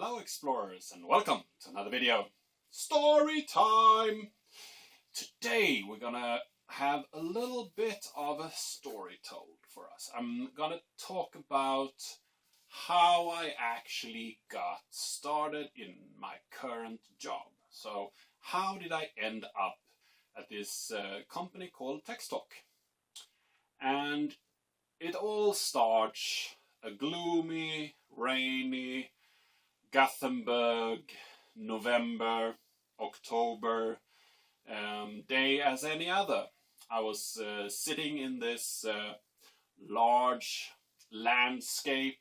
Hello explorers and welcome to another video. Story time! Today we're gonna have a little bit of a story told for us. I'm gonna talk about how I actually got started in my current job. So how did I end up at this company called Textalk? And it all starts a gloomy, rainy Gothenburg, November, October day as any other. I was sitting in this large landscape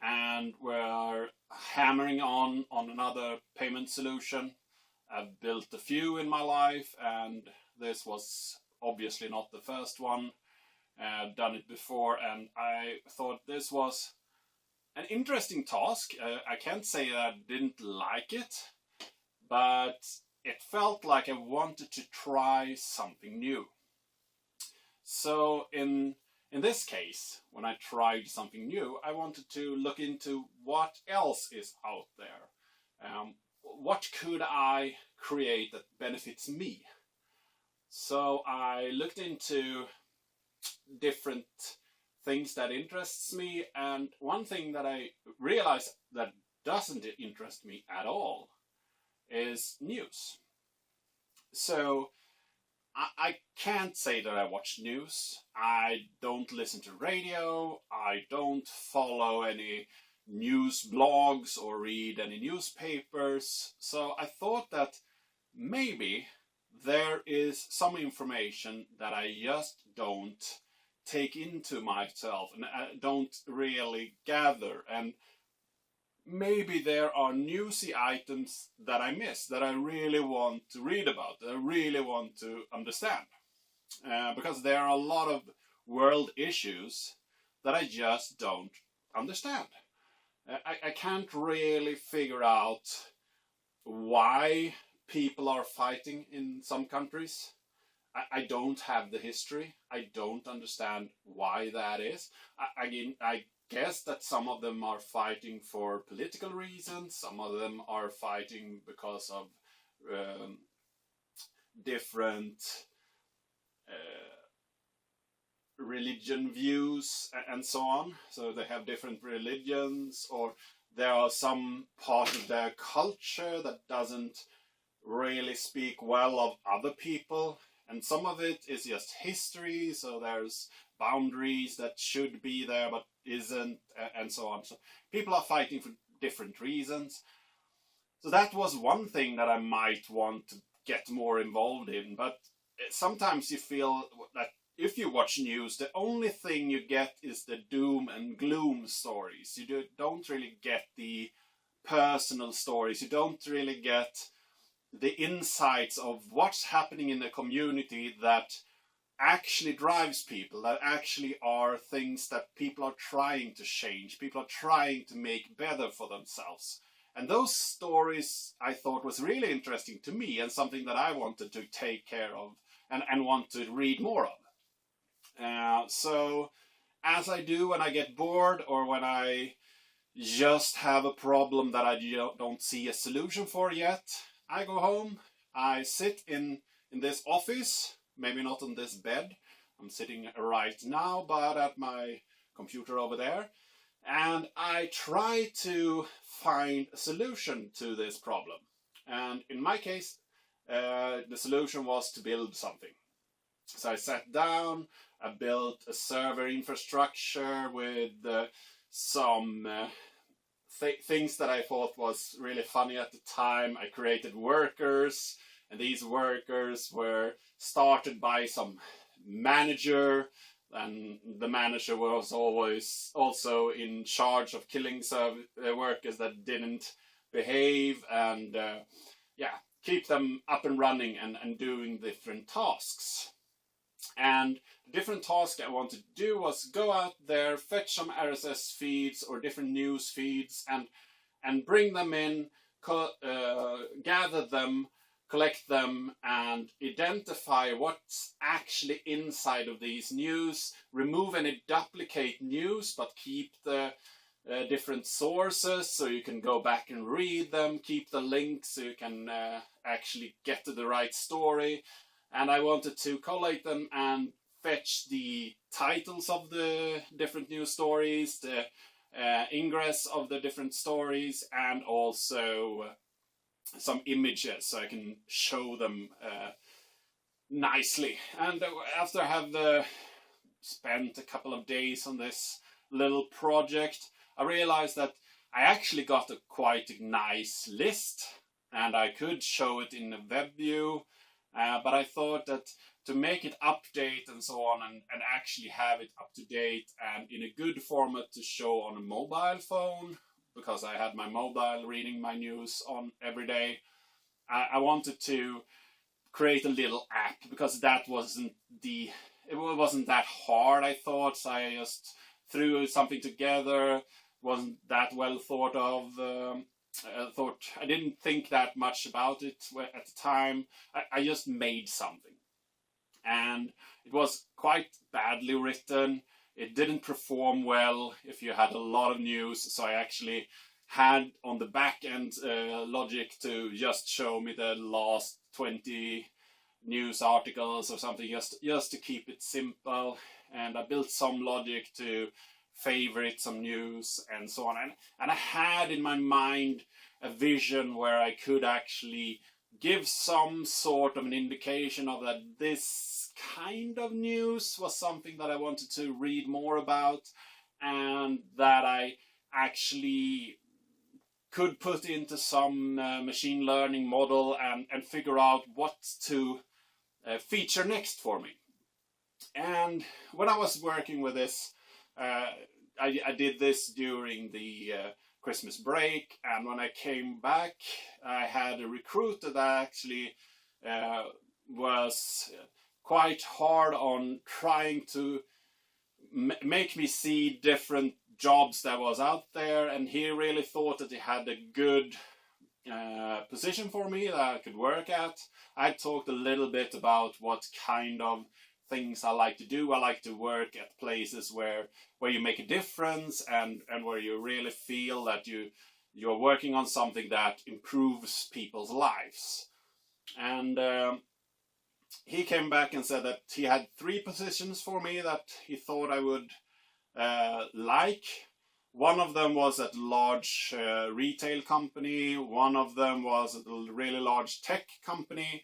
and we're hammering on another payment solution. I've built a few in my life and this was obviously not the first one. I've done it before and I thought this was an interesting task. I can't say that I didn't like it, but it felt like I wanted to try something new. So in this case, when I tried something new, I wanted to look into what else is out there. What could I create that benefits me? So I looked into different things that interests me, and one thing that I realized that doesn't interest me at all is news. So I can't say that I watch news. I don't listen to radio. I don't follow any news blogs or read any newspapers. So I thought that maybe there is some information that I just don't take into myself and I don't really gather, and maybe there are newsy items that I miss that I really want to read about, that I really want to understand, because there are a lot of world issues that I just don't understand. I can't really figure out why people are fighting in some countries. I don't have the history. I don't understand why that is. I guess that some of them are fighting for political reasons. Some of them are fighting because of different religion views and so on. So they have different religions, or there are some part of their culture that doesn't really speak well of other people. And some of it is just history, so there's boundaries that should be there but isn't, and so on. So people are fighting for different reasons. So that was one thing that I might want to get more involved in. But sometimes you feel that if you watch news, the only thing you get is the doom and gloom stories. You don't really get the personal stories. You don't really get the insights of what's happening in the community that actually drives people, that actually are things that people are trying to change, people are trying to make better for themselves. And those stories I thought was really interesting to me and something that I wanted to take care of and want to read more of. So as I do when I get bored or when I just have a problem that I don't see a solution for yet, I go home, I sit in this office, maybe not on this bed, I'm sitting right now, but at my computer over there, and I try to find a solution to this problem. And in my case, the solution was to build something. So I sat down, I built a server infrastructure with some things that I thought was really funny at the time. I created workers, and these workers were started by some manager, and the manager was always also in charge of killing workers that didn't behave, and keep them up and running and doing different tasks. And the different task I wanted to do was go out there, fetch some RSS feeds or different news feeds and bring them in, gather them, collect them and identify what's actually inside of these news, remove any duplicate news but keep the different sources, so you can go back and read them, keep the links so you can actually get to the right story. And I wanted to collate them and fetch the titles of the different news stories, the ingress of the different stories, and also some images so I can show them nicely. And after I have spent a couple of days on this little project, I realized that I actually got a quite nice list, and I could show it in a web view, but I thought that to make it update and so on, and actually have it up to date and in a good format to show on a mobile phone, because I had my mobile reading my news on every day, I wanted to create a little app, because that wasn't it wasn't that hard, I thought. So I just threw something together. Wasn't that well thought of. I didn't think that much about it at the time. I just made something, and it was quite badly written. It didn't perform well if you had a lot of news, so I actually had on the back end logic to just show me the last 20 news articles or something, just to keep it simple. And I built some logic to favorite some news and so on. And I had in my mind a vision where I could actually give some sort of an indication of that this kind of news was something that I wanted to read more about, and that I actually could put into some machine learning model and figure out what to feature next for me. And when I was working with this, I did this during the Christmas break, and when I came back, I had a recruiter that actually was quite hard on trying to make me see different jobs that was out there, and he really thought that he had a good position for me that I could work at. I talked a little bit about what kind of things I like to do. I like to work at places where you make a difference, and where you really feel that you're working on something that improves people's lives. And he came back and said that he had 3 positions for me that he thought I would like. One of them was at a large retail company, one of them was at a really large tech company,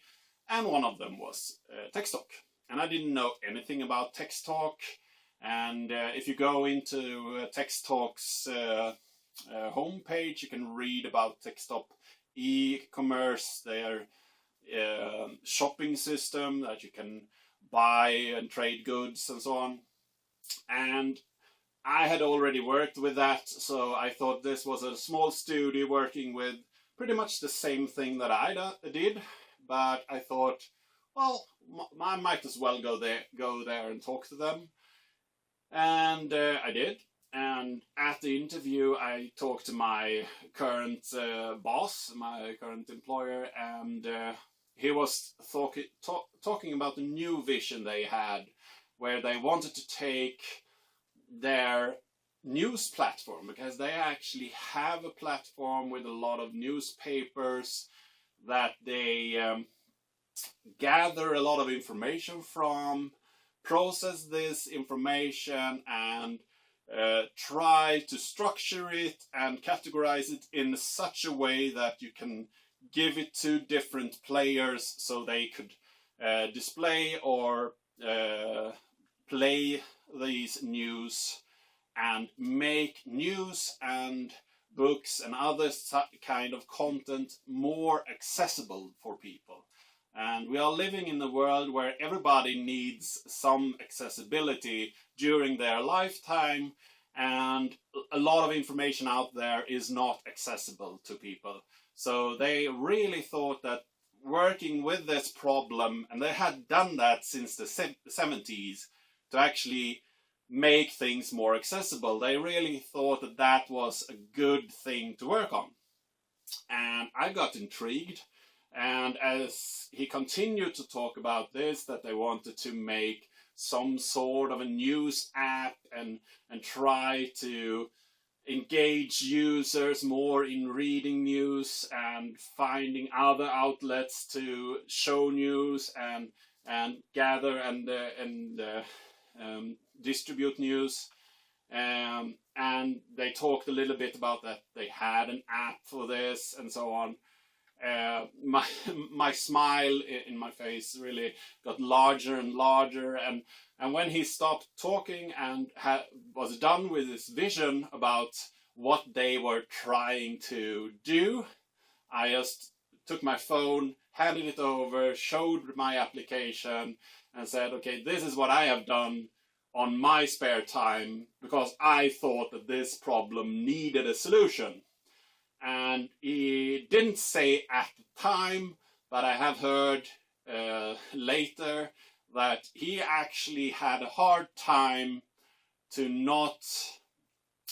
and one of them was Textalk. And I didn't know anything about Textalk. And if you go into Textalk's homepage, you can read about Textalk e-commerce, their shopping system that you can buy and trade goods and so on. And I had already worked with that, so I thought this was a small studio working with pretty much the same thing that I did. But I thought, well, I might as well go there and talk to them. And I did. And at the interview, I talked to my current boss, my current employer, and he was talking about the new vision they had, where they wanted to take their news platform, because they actually have a platform with a lot of newspapers that they gather a lot of information from, process this information, and try to structure it and categorize it in such a way that you can give it to different players so they could display or play these news and make news and books and other kind of content more accessible for people. And we are living in a world where everybody needs some accessibility during their lifetime, and a lot of information out there is not accessible to people. So they really thought that working with this problem, and they had done that since the 70s, to actually make things more accessible, they really thought that that was a good thing to work on. And I got intrigued. And as he continued to talk about this, that they wanted to make some sort of a news app and try to engage users more in reading news and finding other outlets to show news and gather and distribute news. And they talked a little bit about that they had an app for this and so on. My smile in my face really got larger and larger, and when he stopped talking and was done with his vision about what they were trying to do, I just took my phone, handed it over, showed my application, and said, okay, this is what I have done on my spare time because I thought that this problem needed a solution. And he didn't say at the time, but I have heard later that he actually had a hard time to not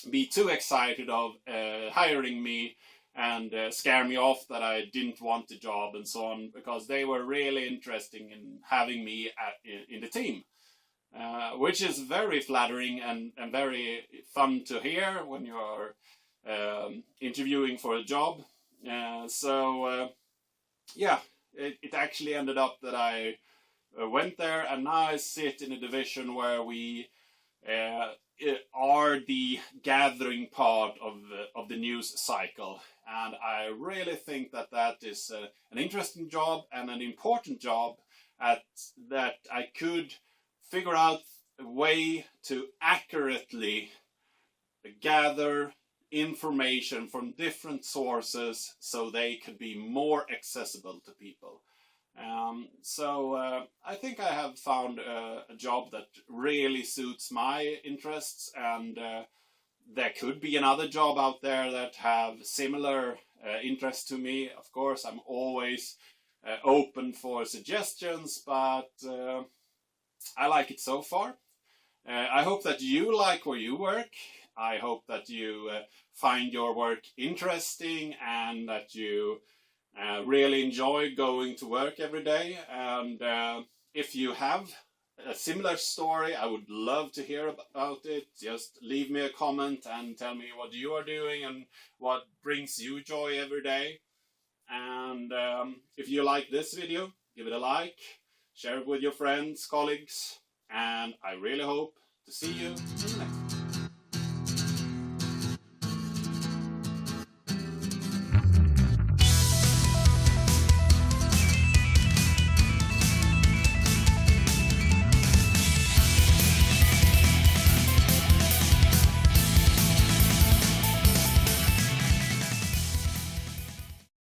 be too excited of hiring me and scare me off that I didn't want the job and so on, because they were really interested in having me in the team. Which is very flattering and very fun to hear when you are interviewing for a job. Yeah, it actually ended up that I went there, and now I sit in a division where we are the gathering part of the news cycle. And I really think that that is an interesting job and an important job that I could figure out a way to accurately gather information from different sources so they could be more accessible to people. I think I have found a job that really suits my interests, and there could be another job out there that have similar interests to me. Of course, I'm always open for suggestions, but I like it so far. I hope that you like where you work. I hope that you find your work interesting and that you really enjoy going to work every day. And if you have a similar story, I would love to hear about it. Just leave me a comment and tell me what you are doing and what brings you joy every day. And if you like this video, give it a like, share it with your friends, colleagues, and I really hope to see you in the next one.